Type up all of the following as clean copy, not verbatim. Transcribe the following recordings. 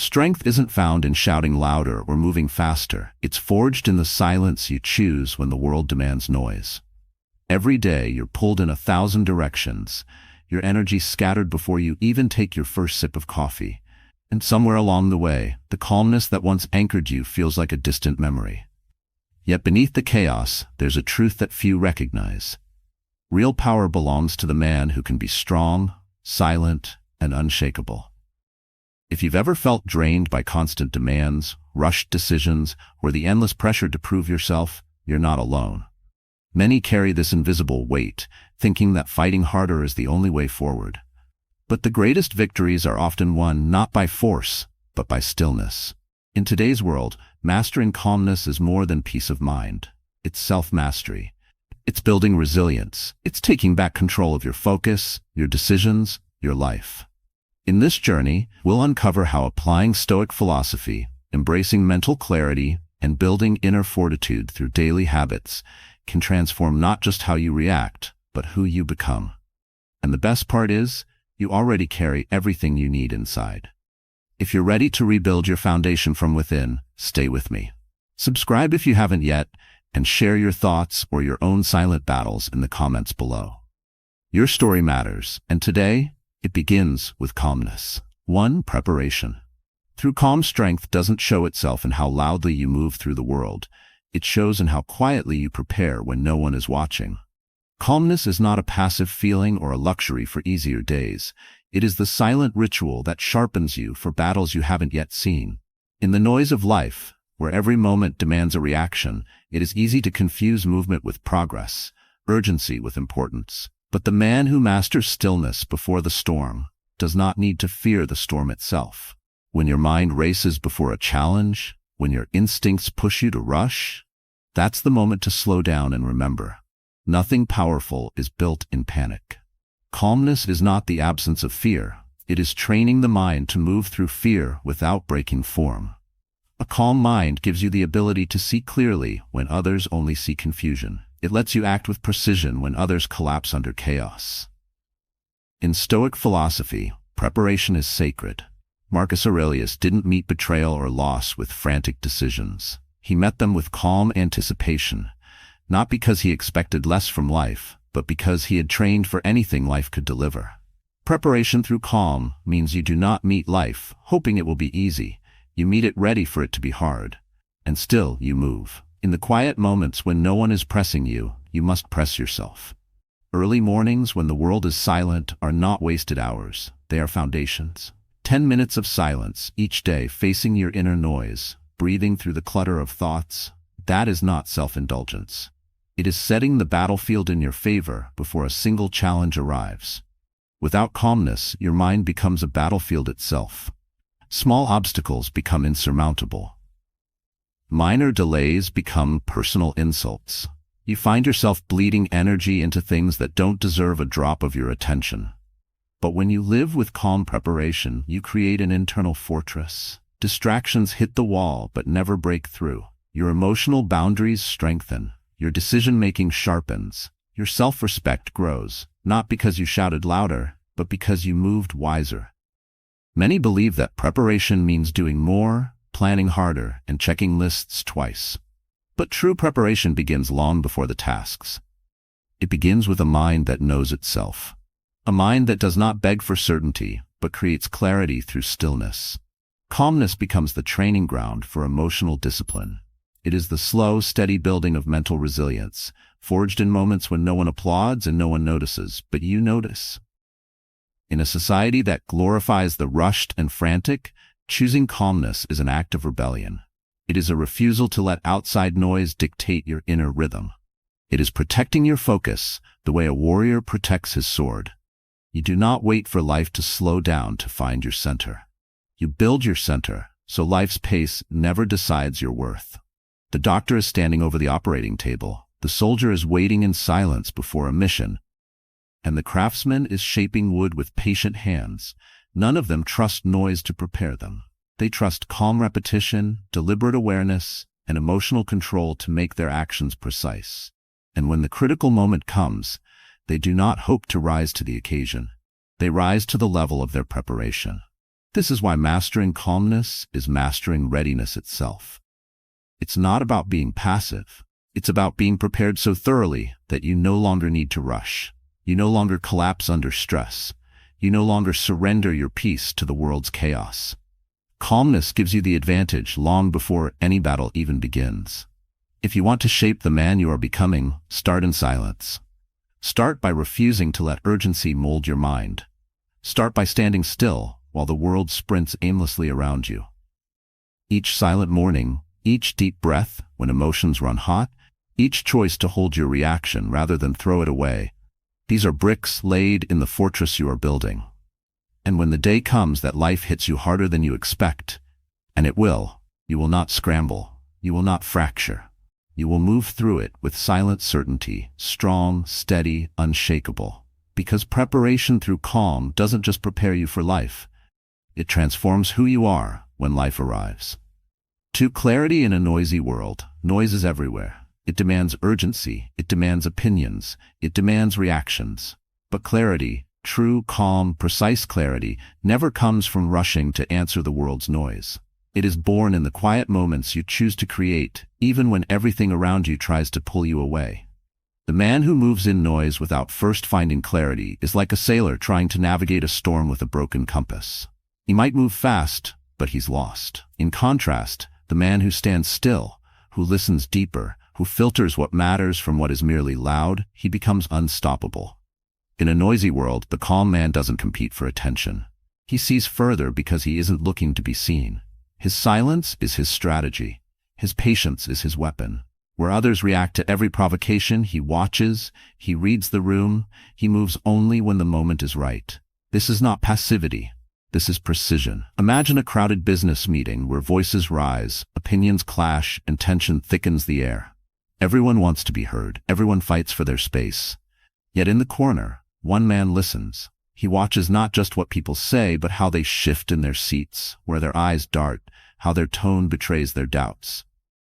Strength isn't found in shouting louder or moving faster. It's forged in the silence you choose when the world demands noise. Every day you're pulled in 1,000 directions, your energy scattered before you even take your first sip of coffee. And somewhere along the way, the calmness that once anchored you feels like a distant memory. Yet beneath the chaos, there's a truth that few recognize. Real power belongs to the man who can be strong, silent, and unshakable. If you've ever felt drained by constant demands, rushed decisions, or the endless pressure to prove yourself, you're not alone. Many carry this invisible weight, thinking that fighting harder is the only way forward. But the greatest victories are often won not by force, but by stillness. In today's world, mastering calmness is more than peace of mind. It's self-mastery. It's building resilience. It's taking back control of your focus, your decisions, your life. In this journey, we'll uncover how applying Stoic philosophy, embracing mental clarity, and building inner fortitude through daily habits can transform not just how you react, but who you become. And the best part is, you already carry everything you need inside. If you're ready to rebuild your foundation from within, stay with me. Subscribe if you haven't yet, and share your thoughts or your own silent battles in the comments below. Your story matters, and today, it begins with calmness. 1. Preparation. True calm strength doesn't show itself in how loudly you move through the world. It shows in how quietly you prepare when no one is watching. Calmness is not a passive feeling or a luxury for easier days. It is the silent ritual that sharpens you for battles you haven't yet seen. In the noise of life, where every moment demands a reaction, it is easy to confuse movement with progress, urgency with importance. But the man who masters stillness before the storm does not need to fear the storm itself. When your mind races before a challenge, when your instincts push you to rush, that's the moment to slow down and remember. Nothing powerful is built in panic. Calmness is not the absence of fear. It is training the mind to move through fear without breaking form. A calm mind gives you the ability to see clearly when others only see confusion. It lets you act with precision when others collapse under chaos. In Stoic philosophy, preparation is sacred. Marcus Aurelius didn't meet betrayal or loss with frantic decisions. He met them with calm anticipation, not because he expected less from life, but because he had trained for anything life could deliver. Preparation through calm means you do not meet life hoping it will be easy. You meet it ready for it to be hard. And still you move. In the quiet moments when no one is pressing you, you must press yourself. Early mornings when the world is silent are not wasted hours. They are foundations. 10 minutes of silence each day facing your inner noise, breathing through the clutter of thoughts, that is not self-indulgence. It is setting the battlefield in your favor before a single challenge arrives. Without calmness, your mind becomes a battlefield itself. Small obstacles become insurmountable. Minor delays become personal insults. You find yourself bleeding energy into things that don't deserve a drop of your attention. But when you live with calm preparation, you create an internal fortress. Distractions hit the wall but never break through. Your emotional boundaries strengthen. Your decision-making sharpens. Your self-respect grows, not because you shouted louder, but because you moved wiser. Many believe that preparation means doing more, planning harder, and checking lists twice. But true preparation begins long before the tasks. It begins with a mind that knows itself. A mind that does not beg for certainty, but creates clarity through stillness. Calmness becomes the training ground for emotional discipline. It is the slow, steady building of mental resilience, forged in moments when no one applauds and no one notices, but you notice. In a society that glorifies the rushed and frantic, choosing calmness is an act of rebellion. It is a refusal to let outside noise dictate your inner rhythm. It is protecting your focus the way a warrior protects his sword. You do not wait for life to slow down to find your center. You build your center, so life's pace never decides your worth. The doctor is standing over the operating table. The soldier is waiting in silence before a mission. And the craftsman is shaping wood with patient hands. None of them trust noise to prepare them. They trust calm repetition, deliberate awareness, and emotional control to make their actions precise. And when the critical moment comes, they do not hope to rise to the occasion. They rise to the level of their preparation. This is why mastering calmness is mastering readiness itself. It's not about being passive. It's about being prepared so thoroughly that you no longer need to rush. You no longer collapse under stress. You no longer surrender your peace to the world's chaos. Calmness gives you the advantage long before any battle even begins. If you want to shape the man you are becoming, start in silence. Start by refusing to let urgency mold your mind. Start by standing still while the world sprints aimlessly around you. Each silent morning, each deep breath when emotions run hot, each choice to hold your reaction rather than throw it away, these are bricks laid in the fortress you are building. And when the day comes that life hits you harder than you expect, and it will, you will not scramble, you will not fracture. You will move through it with silent certainty, strong, steady, unshakable. Because preparation through calm doesn't just prepare you for life. It transforms who you are when life arrives. To clarity in a noisy world, noise is everywhere. It demands urgency, it demands opinions, it demands reactions. But clarity, true, calm, precise clarity, never comes from rushing to answer the world's noise. It is born in the quiet moments you choose to create, even when everything around you tries to pull you away. The man who moves in noise without first finding clarity is like a sailor trying to navigate a storm with a broken compass. He might move fast, but he's lost. In contrast, the man who stands still, who listens deeper, who filters what matters from what is merely loud, he becomes unstoppable. In a noisy world, the calm man doesn't compete for attention. He sees further because he isn't looking to be seen. His silence is his strategy. His patience is his weapon. Where others react to every provocation, he watches, he reads the room, he moves only when the moment is right. This is not passivity. This is precision. Imagine a crowded business meeting where voices rise, opinions clash, and tension thickens the air. Everyone wants to be heard. Everyone fights for their space. Yet in the corner, one man listens. He watches not just what people say, but how they shift in their seats, where their eyes dart, how their tone betrays their doubts.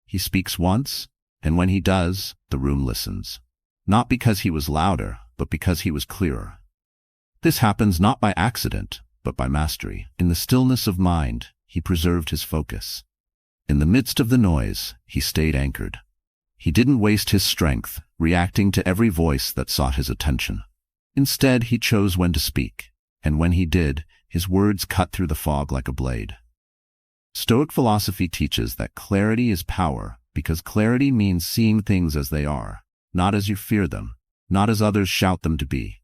He speaks once, and when he does, the room listens. Not because he was louder, but because he was clearer. This happens not by accident, but by mastery. In the stillness of mind, he preserved his focus. In the midst of the noise, he stayed anchored. He didn't waste his strength, reacting to every voice that sought his attention. Instead, he chose when to speak, and when he did, his words cut through the fog like a blade. Stoic philosophy teaches that clarity is power, because clarity means seeing things as they are, not as you fear them, not as others shout them to be.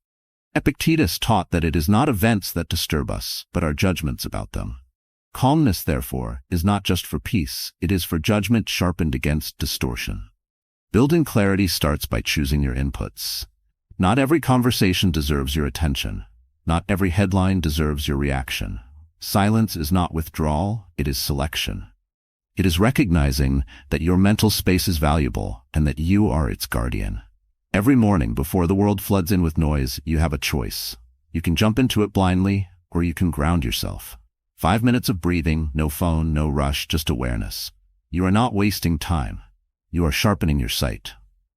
Epictetus taught that it is not events that disturb us, but our judgments about them. Calmness, therefore, is not just for peace, it is for judgment sharpened against distortion. Building clarity starts by choosing your inputs. Not every conversation deserves your attention. Not every headline deserves your reaction. Silence is not withdrawal, it is selection. It is recognizing that your mental space is valuable and that you are its guardian. Every morning before the world floods in with noise, you have a choice. You can jump into it blindly, or you can ground yourself. 5 minutes of breathing, no phone, no rush, just awareness. You are not wasting time. You are sharpening your sight.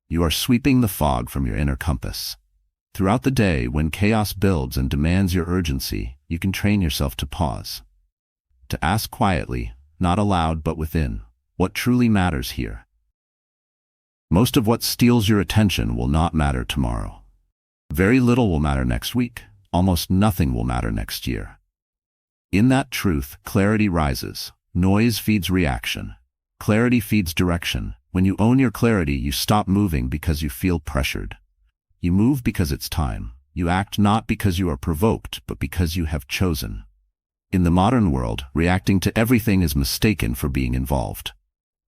You are sweeping the fog from your inner compass. Throughout the day, when chaos builds and demands your urgency, you can train yourself to pause. To ask quietly, not aloud but within, what truly matters here. Most of what steals your attention will not matter tomorrow. Very little will matter next week. Almost nothing will matter next year. In that truth, clarity rises. Noise feeds reaction. Clarity feeds direction. When you own your clarity, you stop moving because you feel pressured. You move because it's time. You act not because you are provoked, but because you have chosen. In the modern world, reacting to everything is mistaken for being involved.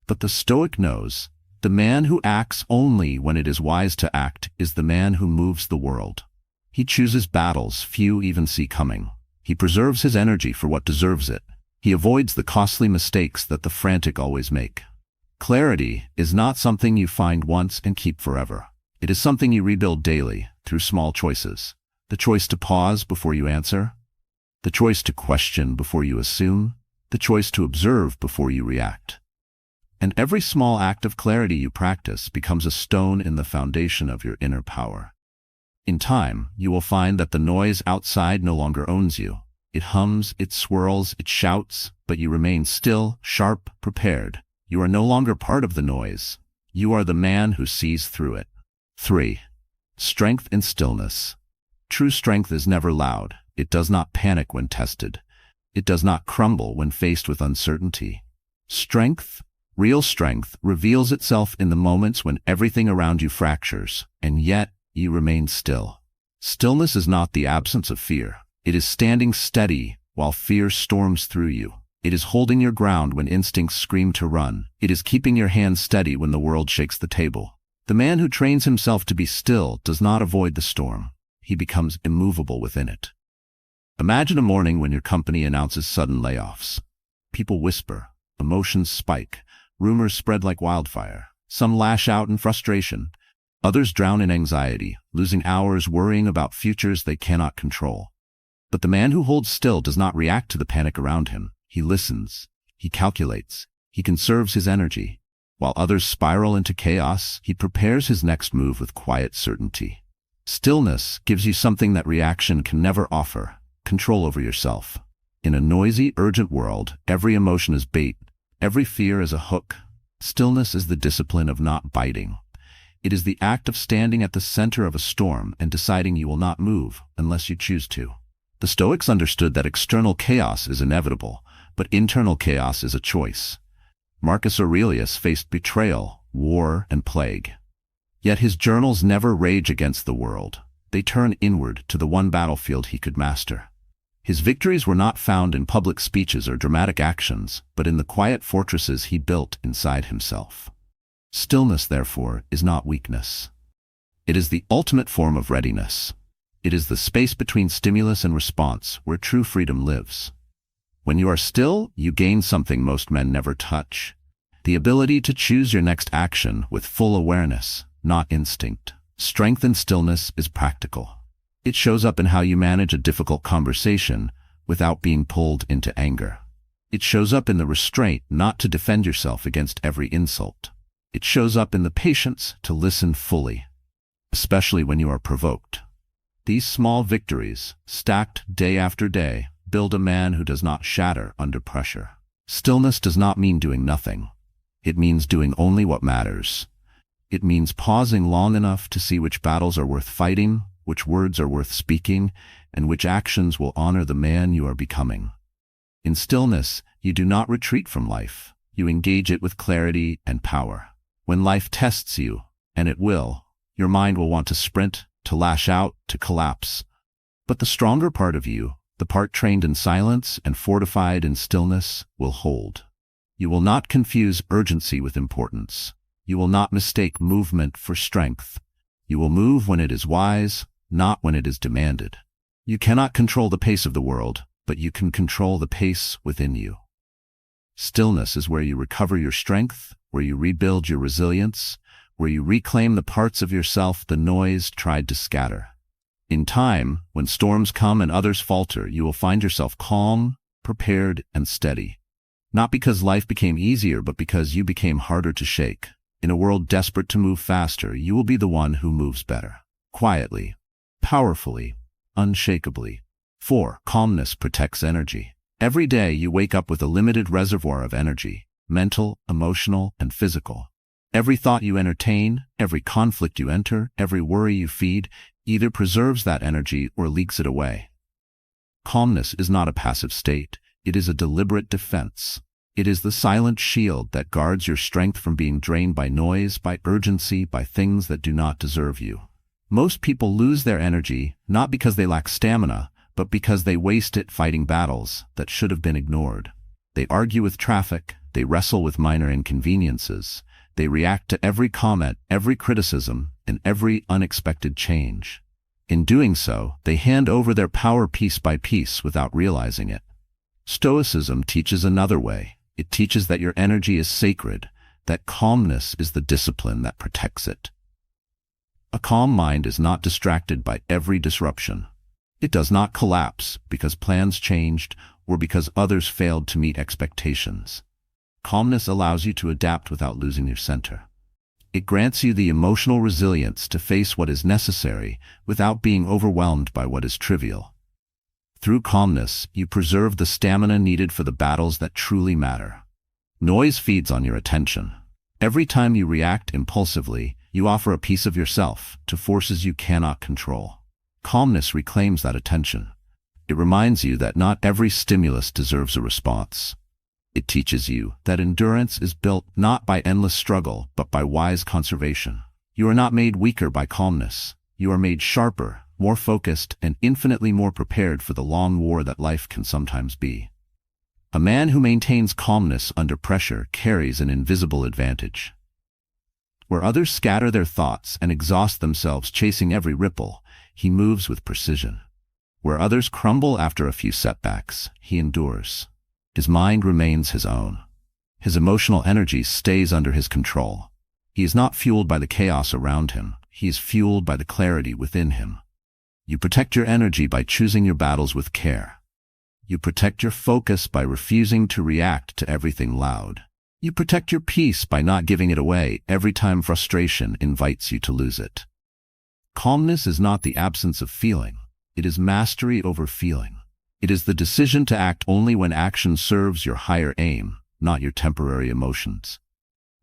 But the Stoic knows, the man who acts only when it is wise to act is the man who moves the world. He chooses battles few even see coming. He preserves his energy for what deserves it. He avoids the costly mistakes that the frantic always make. Clarity is not something you find once and keep forever. It is something you rebuild daily through small choices. The choice to pause before you answer. The choice to question before you assume. The choice to observe before you react. And every small act of clarity you practice becomes a stone in the foundation of your inner power. In time, you will find that the noise outside no longer owns you. It hums, it swirls, it shouts, but you remain still, sharp, prepared. You are no longer part of the noise. You are the man who sees through it. 3. Strength in stillness. True strength is never loud. It does not panic when tested. It does not crumble when faced with uncertainty. Strength, real strength, reveals itself in the moments when everything around you fractures, and yet you remain still. Stillness is not the absence of fear. It is standing steady while fear storms through you. It is holding your ground when instincts scream to run. It is keeping your hands steady when the world shakes the table. The man who trains himself to be still does not avoid the storm. He becomes immovable within it. Imagine a morning when your company announces sudden layoffs. People whisper, emotions spike, rumors spread like wildfire. Some lash out in frustration. Others drown in anxiety, losing hours worrying about futures they cannot control. But the man who holds still does not react to the panic around him. He listens, he calculates, he conserves his energy. While others spiral into chaos, he prepares his next move with quiet certainty. Stillness gives you something that reaction can never offer: control over yourself. In a noisy, urgent world, every emotion is bait, every fear is a hook. Stillness is the discipline of not biting. It is the act of standing at the center of a storm and deciding you will not move unless you choose to. The Stoics understood that external chaos is inevitable, but internal chaos is a choice. Marcus Aurelius faced betrayal, war, and plague. Yet his journals never rage against the world. They turn inward to the one battlefield he could master. His victories were not found in public speeches or dramatic actions, but in the quiet fortresses he built inside himself. Stillness, therefore, is not weakness. It is the ultimate form of readiness. It is the space between stimulus and response where true freedom lives. When you are still, you gain something most men never touch: the ability to choose your next action with full awareness, not instinct. Strength in stillness is practical. It shows up in how you manage a difficult conversation without being pulled into anger. It shows up in the restraint not to defend yourself against every insult. It shows up in the patience to listen fully, especially when you are provoked. These small victories, stacked day after day, build a man who does not shatter under pressure. Stillness does not mean doing nothing. It means doing only what matters. It means pausing long enough to see which battles are worth fighting, which words are worth speaking, and which actions will honor the man you are becoming. In stillness, you do not retreat from life. You engage it with clarity and power. When life tests you, and it will, your mind will want to sprint, to lash out, to collapse. But the stronger part of you, the part trained in silence and fortified in stillness, will hold. You will not confuse urgency with importance. You will not mistake movement for strength. You will move when it is wise, not when it is demanded. You cannot control the pace of the world, but you can control the pace within you. Stillness is where you recover your strength, where you rebuild your resilience, where you reclaim the parts of yourself the noise tried to scatter. In time, when storms come and others falter, you will find yourself calm, prepared, and steady. Not because life became easier, but because you became harder to shake. In a world desperate to move faster, you will be the one who moves better. Quietly, powerfully, unshakably. 4. Calmness protects energy. Every day you wake up with a limited reservoir of energy, mental, emotional, and physical. Every thought you entertain, every conflict you enter, every worry you feed, either preserves that energy or leaks it away. Calmness is not a passive state. It is a deliberate defense. It is the silent shield that guards your strength from being drained by noise, by urgency, by things that do not deserve you. Most people lose their energy not because they lack stamina, but because they waste it fighting battles that should have been ignored. They argue with traffic, they wrestle with minor inconveniences, they react to every comment, every criticism, and every unexpected change. In doing so, they hand over their power piece by piece without realizing it. Stoicism teaches another way. It teaches that your energy is sacred, that calmness is the discipline that protects it. A calm mind is not distracted by every disruption. It does not collapse because plans changed or because others failed to meet expectations. Calmness allows you to adapt without losing your center. It grants you the emotional resilience to face what is necessary without being overwhelmed by what is trivial. Through calmness, you preserve the stamina needed for the battles that truly matter. Noise feeds on your attention. Every time you react impulsively, you offer a piece of yourself to forces you cannot control. Calmness reclaims that attention. It reminds you that not every stimulus deserves a response. It teaches you that endurance is built not by endless struggle, but by wise conservation. You are not made weaker by calmness. You are made sharper, more focused, and infinitely more prepared for the long war that life can sometimes be. A man who maintains calmness under pressure carries an invisible advantage. Where others scatter their thoughts and exhaust themselves chasing every ripple, he moves with precision. Where others crumble after a few setbacks, he endures. His mind remains his own. His emotional energy stays under his control. He is not fueled by the chaos around him. He is fueled by the clarity within him. You protect your energy by choosing your battles with care. You protect your focus by refusing to react to everything loud. You protect your peace by not giving it away every time frustration invites you to lose it. Calmness is not the absence of feeling. It is mastery over feeling. It is the decision to act only when action serves your higher aim, not your temporary emotions.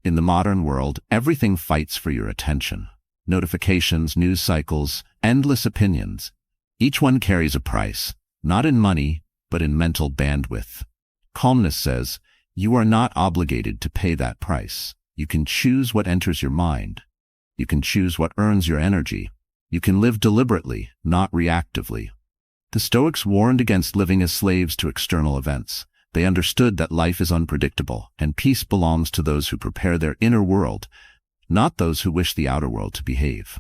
In the modern world, everything fights for your attention. Notifications, news cycles, endless opinions. Each one carries a price, not in money, but in mental bandwidth. Calmness says, you are not obligated to pay that price. You can choose what enters your mind. You can choose what earns your energy. You can live deliberately, not reactively. The Stoics warned against living as slaves to external events. They understood that life is unpredictable, and peace belongs to those who prepare their inner world, not those who wish the outer world to behave.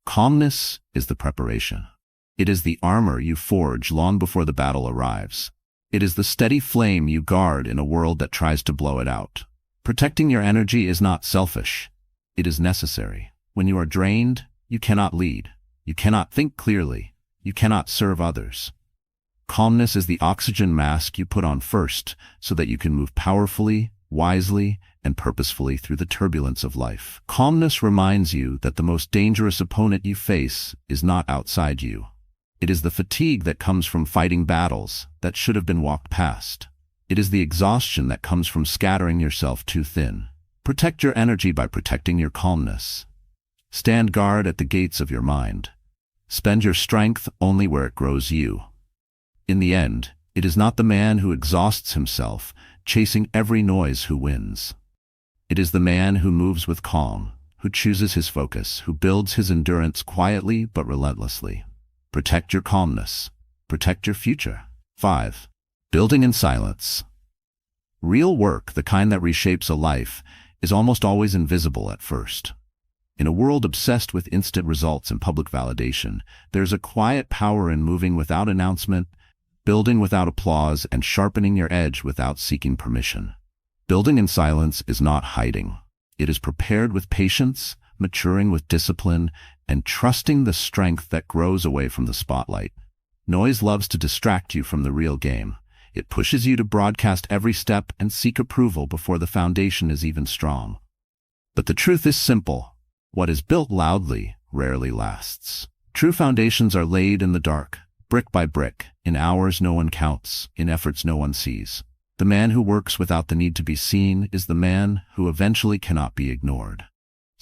Calmness is the preparation. It is the armor you forge long before the battle arrives. It is the steady flame you guard in a world that tries to blow it out. Protecting your energy is not selfish. It is necessary. When you are drained, you cannot lead. You cannot think clearly. You cannot serve others. Calmness is the oxygen mask you put on first so that you can move powerfully, wisely, and purposefully through the turbulence of life. Calmness reminds you that the most dangerous opponent you face is not outside you. It is the fatigue that comes from fighting battles that should have been walked past. It is the exhaustion that comes from scattering yourself too thin. Protect your energy by protecting your calmness. Stand guard at the gates of your mind. Spend your strength only where it grows you. In the end, it is not the man who exhausts himself, chasing every noise, who wins. It is the man who moves with calm, who chooses his focus, who builds his endurance quietly but relentlessly. Protect your calmness. Protect your future. 5. Building in silence. Real work, the kind that reshapes a life, is almost always invisible at first. In a world obsessed with instant results and public validation, there's a quiet power in moving without announcement, building without applause, and sharpening your edge without seeking permission. Building in silence is not hiding. It is prepared with patience, maturing with discipline, and trusting the strength that grows away from the spotlight. Noise loves to distract you from the real game. It pushes you to broadcast every step and seek approval before the foundation is even strong. But the truth is simple. What is built loudly rarely lasts. True foundations are laid in the dark, brick by brick, in hours no one counts, in efforts no one sees. The man who works without the need to be seen is the man who eventually cannot be ignored.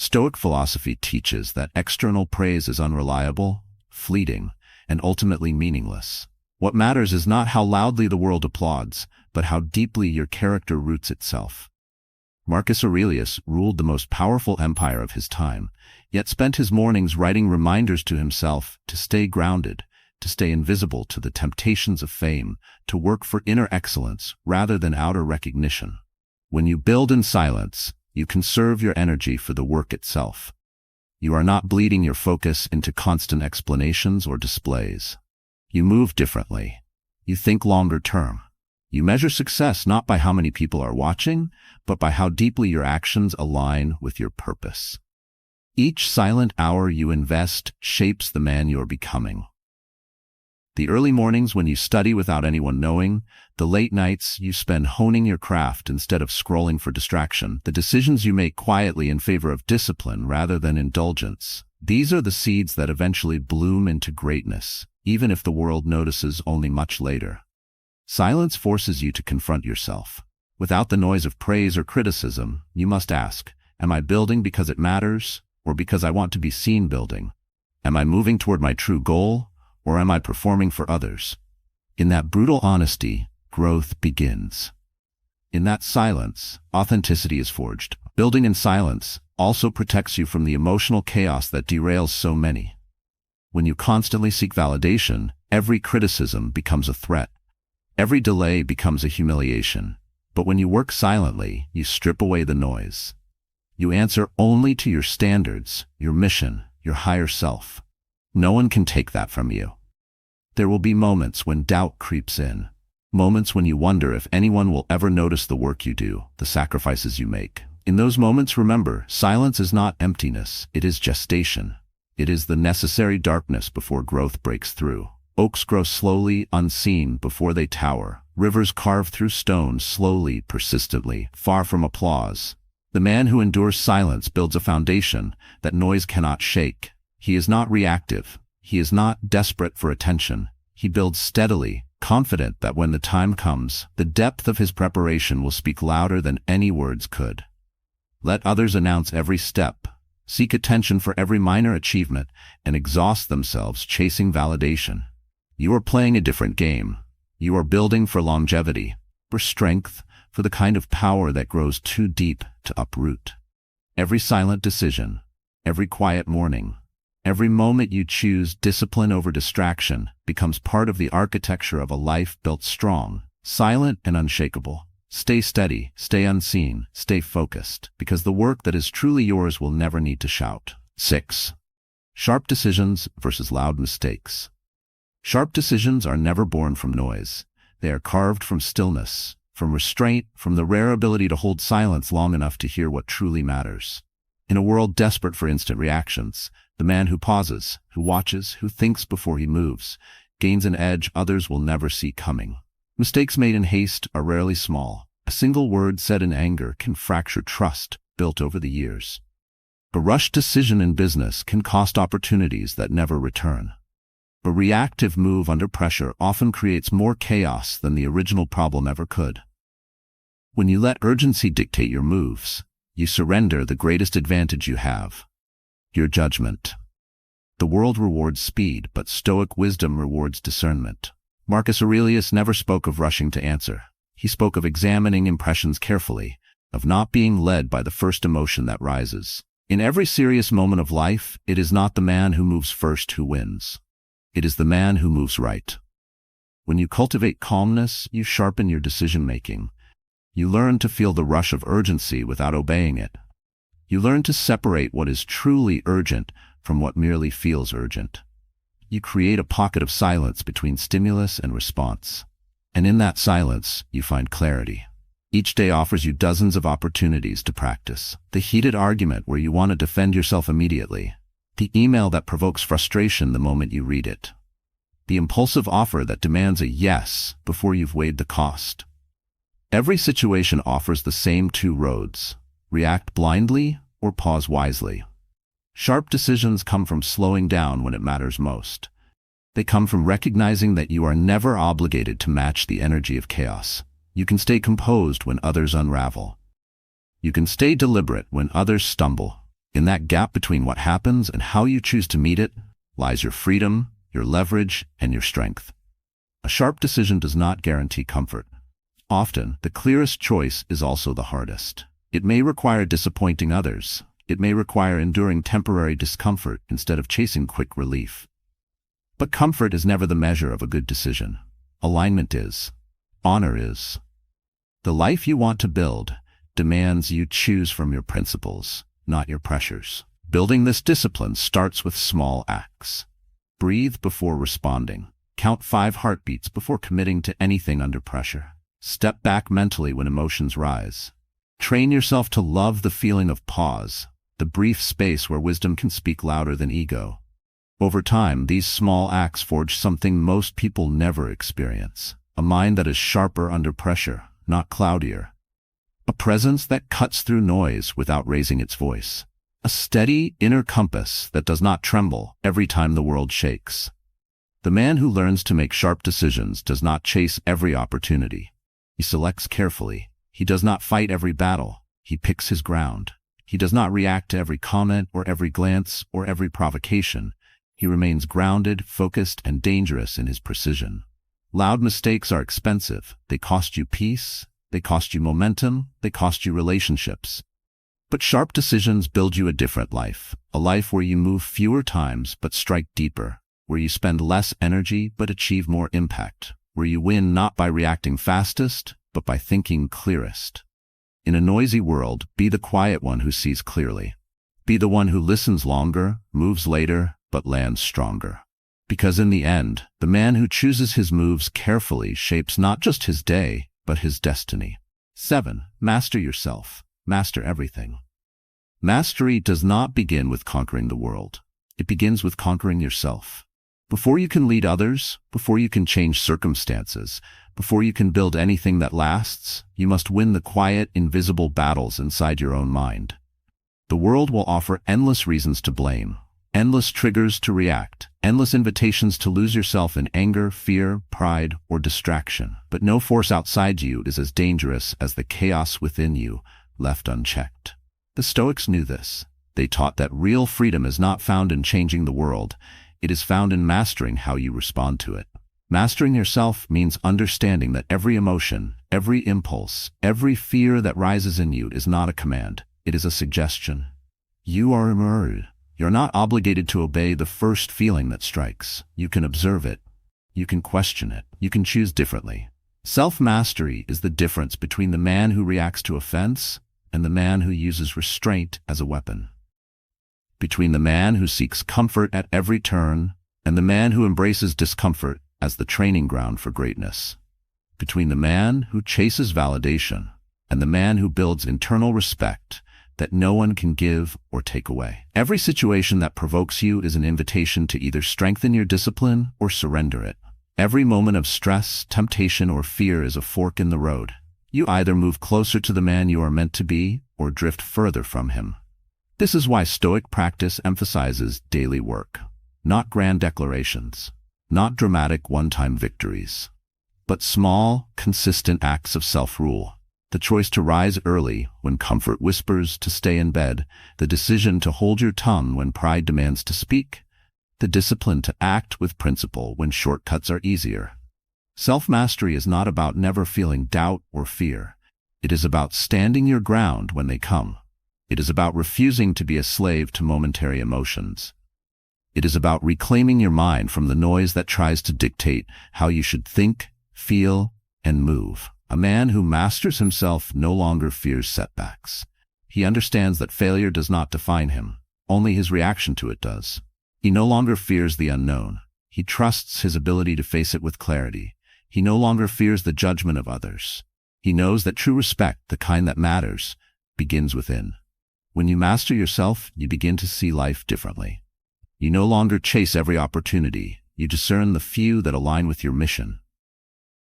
Stoic philosophy teaches that external praise is unreliable, fleeting, and ultimately meaningless. What matters is not how loudly the world applauds, but how deeply your character roots itself. Marcus Aurelius ruled the most powerful empire of his time, yet spent his mornings writing reminders to himself to stay grounded, to stay invisible to the temptations of fame, to work for inner excellence rather than outer recognition. When you build in silence, you conserve your energy for the work itself. You are not bleeding your focus into constant explanations or displays. You move differently. You think longer term. You measure success not by how many people are watching, but by how deeply your actions align with your purpose. Each silent hour you invest shapes the man you are becoming. The early mornings when you study without anyone knowing, the late nights you spend honing your craft instead of scrolling for distraction, the decisions you make quietly in favor of discipline rather than indulgence. These are the seeds that eventually bloom into greatness. even if the world notices only much later. Silence forces you to confront yourself. Without the noise of praise or criticism, you must ask, am I building because it matters, or because I want to be seen building? Am I moving toward my true goal, or am I performing for others? In that brutal honesty, growth begins. In that silence, authenticity is forged. Building in silence also protects you from the emotional chaos that derails so many. When you constantly seek validation, every criticism becomes a threat. Every delay becomes a humiliation. But when you work silently, you strip away the noise. You answer only to your standards, your mission, your higher self. No one can take that from you. There will be moments when doubt creeps in. Moments when you wonder if anyone will ever notice the work you do, the sacrifices you make. In those moments, remember, silence is not emptiness, it is gestation. It is the necessary darkness before growth breaks through. Oaks grow slowly, unseen, before they tower. Rivers carve through stone slowly, persistently, far from applause. The man who endures silence builds a foundation that noise cannot shake. He is not reactive. He is not desperate for attention. He builds steadily, confident that when the time comes, the depth of his preparation will speak louder than any words could. Let others announce every step, seek attention for every minor achievement, and exhaust themselves chasing validation. You are playing a different game. You are building for longevity, for strength, for the kind of power that grows too deep to uproot. Every silent decision, every quiet morning, every moment you choose discipline over distraction becomes part of the architecture of a life built strong, silent, and unshakable. Stay steady, stay unseen, stay focused, because the work that is truly yours will never need to shout. 6. Sharp decisions versus loud mistakes. Sharp decisions are never born from noise. They are carved from stillness, from restraint, from the rare ability to hold silence long enough to hear what truly matters. In a world desperate for instant reactions, the man who pauses, who watches, who thinks before he moves, gains an edge others will never see coming. Mistakes made in haste are rarely small. A single word said in anger can fracture trust built over the years. A rushed decision in business can cost opportunities that never return. A reactive move under pressure often creates more chaos than the original problem ever could. When you let urgency dictate your moves, you surrender the greatest advantage you have: your judgment. The world rewards speed, but Stoic wisdom rewards discernment. Marcus Aurelius never spoke of rushing to answer. He spoke of examining impressions carefully, of not being led by the first emotion that rises. In every serious moment of life, it is not the man who moves first who wins. It is the man who moves right. When you cultivate calmness, you sharpen your decision-making. You learn to feel the rush of urgency without obeying it. You learn to separate what is truly urgent from what merely feels urgent. You create a pocket of silence between stimulus and response. And in that silence, you find clarity. Each day offers you dozens of opportunities to practice. The heated argument where you want to defend yourself immediately. The email that provokes frustration the moment you read it. The impulsive offer that demands a yes before you've weighed the cost. Every situation offers the same two roads: react blindly or pause wisely. Sharp decisions come from slowing down when it matters most. They come from recognizing that you are never obligated to match the energy of chaos. You can stay composed when others unravel. You can stay deliberate when others stumble. In that gap between what happens and how you choose to meet it lies your freedom, your leverage, and your strength. A sharp decision does not guarantee comfort. Often, the clearest choice is also the hardest. It may require disappointing others. It may require enduring temporary discomfort instead of chasing quick relief. But comfort is never the measure of a good decision. Alignment is. Honor is. The life you want to build demands you choose from your principles, not your pressures. Building this discipline starts with small acts. Breathe before responding. Count 5 heartbeats before committing to anything under pressure. Step back mentally when emotions rise. Train yourself to love the feeling of pause, the brief space where wisdom can speak louder than ego. Over time, these small acts forge something most people never experience: a mind that is sharper under pressure, not cloudier. A presence that cuts through noise without raising its voice. A steady inner compass that does not tremble every time the world shakes. The man who learns to make sharp decisions does not chase every opportunity. He selects carefully. He does not fight every battle. He picks his ground. He does not react to every comment or every glance or every provocation. He remains grounded, focused, and dangerous in his precision. Loud mistakes are expensive. They cost you peace. They cost you momentum. They cost you relationships. But sharp decisions build you a different life, a life where you move fewer times but strike deeper, where you spend less energy but achieve more impact, where you win not by reacting fastest, but by thinking clearest. In a noisy world, be the quiet one who sees clearly. Be the one who listens longer, moves later, but lands stronger. Because in the end, the man who chooses his moves carefully shapes not just his day, but his destiny. 7. Master yourself. Master everything. Mastery does not begin with conquering the world. It begins with conquering yourself. Before you can lead others, before you can change circumstances, before you can build anything that lasts, you must win the quiet, invisible battles inside your own mind. The world will offer endless reasons to blame, endless triggers to react, endless invitations to lose yourself in anger, fear, pride, or distraction. But no force outside you is as dangerous as the chaos within you, left unchecked. The Stoics knew this. They taught that real freedom is not found in changing the world. It is found in mastering how you respond to it. Mastering yourself means understanding that every emotion, every impulse, every fear that rises in you is not a command. It is a suggestion. You are immersed. You're not obligated to obey the first feeling that strikes. You can observe it. You can question it. You can choose differently. Self-mastery is the difference between the man who reacts to offense and the man who uses restraint as a weapon. Between the man who seeks comfort at every turn and the man who embraces discomfort as the training ground for greatness. Between the man who chases validation and the man who builds internal respect that no one can give or take away. Every situation that provokes you is an invitation to either strengthen your discipline or surrender it. Every moment of stress, temptation, or fear is a fork in the road. You either move closer to the man you are meant to be or drift further from him. This is why Stoic practice emphasizes daily work, not grand declarations, not dramatic one-time victories, but small, consistent acts of self-rule. The choice to rise early when comfort whispers to stay in bed, the decision to hold your tongue when pride demands to speak, the discipline to act with principle when shortcuts are easier. Self-mastery is not about never feeling doubt or fear. It is about standing your ground when they come. It is about refusing to be a slave to momentary emotions. It is about reclaiming your mind from the noise that tries to dictate how you should think, feel, and move. A man who masters himself no longer fears setbacks. He understands that failure does not define him. Only his reaction to it does. He no longer fears the unknown. He trusts his ability to face it with clarity. He no longer fears the judgment of others. He knows that true respect, the kind that matters, begins within. When you master yourself, you begin to see life differently. You no longer chase every opportunity. You discern the few that align with your mission.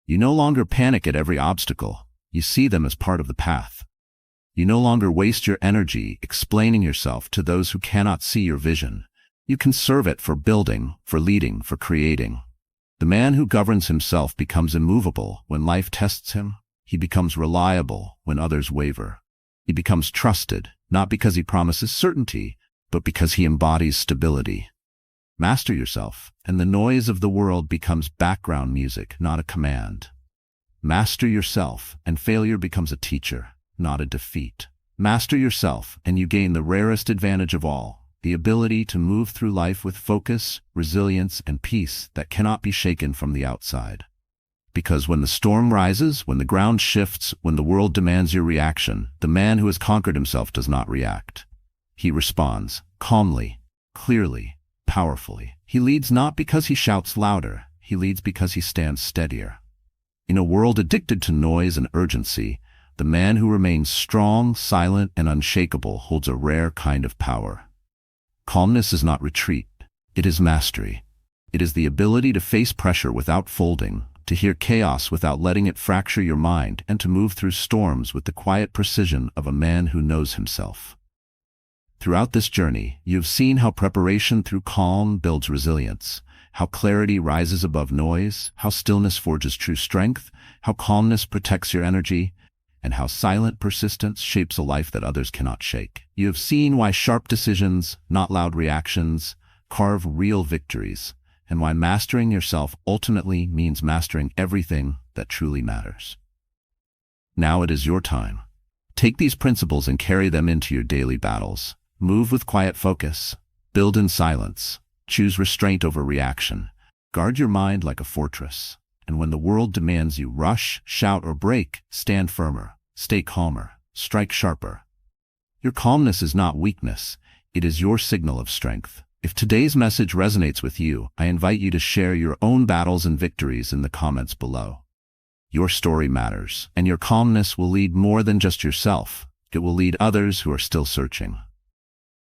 You no longer panic at every obstacle. You see them as part of the path. You no longer waste your energy explaining yourself to those who cannot see your vision. You conserve it for building, for leading, for creating. The man who governs himself becomes immovable when life tests him. He becomes reliable when others waver. He becomes trusted, not because he promises certainty, but because he embodies stability. Master yourself, and the noise of the world becomes background music, not a command. Master yourself, and failure becomes a teacher, not a defeat. Master yourself, and you gain the rarest advantage of all, the ability to move through life with focus, resilience, and peace that cannot be shaken from the outside. Because when the storm rises, when the ground shifts, when the world demands your reaction, the man who has conquered himself does not react. He responds, calmly, clearly, powerfully. He leads not because he shouts louder. He leads because he stands steadier. In a world addicted to noise and urgency, the man who remains strong, silent, and unshakable holds a rare kind of power. Calmness is not retreat. It is mastery. It is the ability to face pressure without folding, to hear chaos without letting it fracture your mind, and to move through storms with the quiet precision of a man who knows himself. Throughout this journey, you have seen how preparation through calm builds resilience, how clarity rises above noise, how stillness forges true strength, how calmness protects your energy, and how silent persistence shapes a life that others cannot shake. You have seen why sharp decisions, not loud reactions, carve real victories, and why mastering yourself ultimately means mastering everything that truly matters. Now it is your time. Take these principles and carry them into your daily battles. Move with quiet focus. Build in silence. Choose restraint over reaction. Guard your mind like a fortress. And when the world demands you rush, shout, or break, stand firmer, stay calmer, strike sharper. Your calmness is not weakness. It is your signal of strength. If today's message resonates with you, I invite you to share your own battles and victories in the comments below. Your story matters, and your calmness will lead more than just yourself. It will lead others who are still searching.